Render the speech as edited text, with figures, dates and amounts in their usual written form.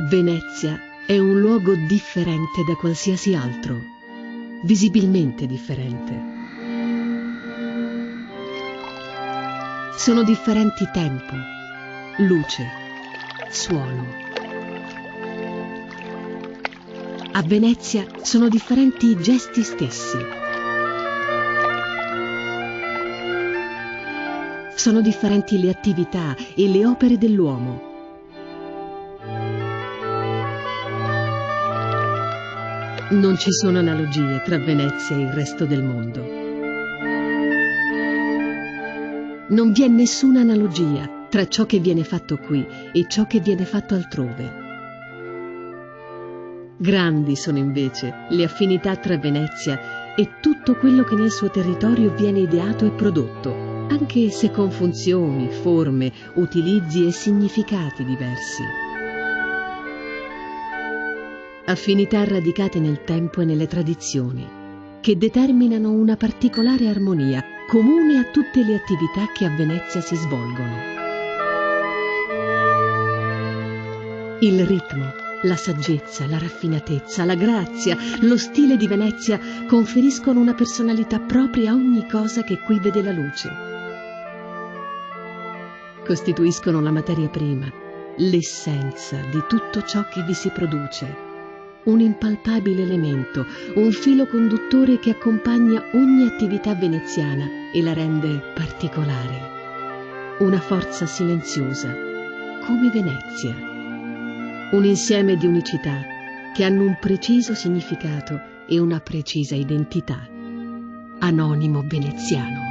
Venezia è un luogo differente da qualsiasi altro, visibilmente differente. Sono differenti tempo, luce, suono. A Venezia sono differenti i gesti stessi. Sono differenti le attività e le opere dell'uomo. Non ci sono analogie tra Venezia e il resto del mondo. Non vi è nessuna analogia tra ciò che viene fatto qui e ciò che viene fatto altrove. Grandi sono invece le affinità tra Venezia e tutto quello che nel suo territorio viene ideato e prodotto, anche se con funzioni, forme, utilizzi e significati diversi. Affinità radicate nel tempo e nelle tradizioni, che determinano una particolare armonia comune a tutte le attività che a Venezia si svolgono. Il ritmo, la saggezza, la raffinatezza, la grazia, lo stile di Venezia conferiscono una personalità propria a ogni cosa che qui vede la luce. Costituiscono la materia prima, l'essenza di tutto ciò che vi si produce. Un impalpabile elemento, un filo conduttore che accompagna ogni attività veneziana e la rende particolare. Una forza silenziosa, come Venezia. Un insieme di unicità che hanno un preciso significato e una precisa identità. Anonimo veneziano.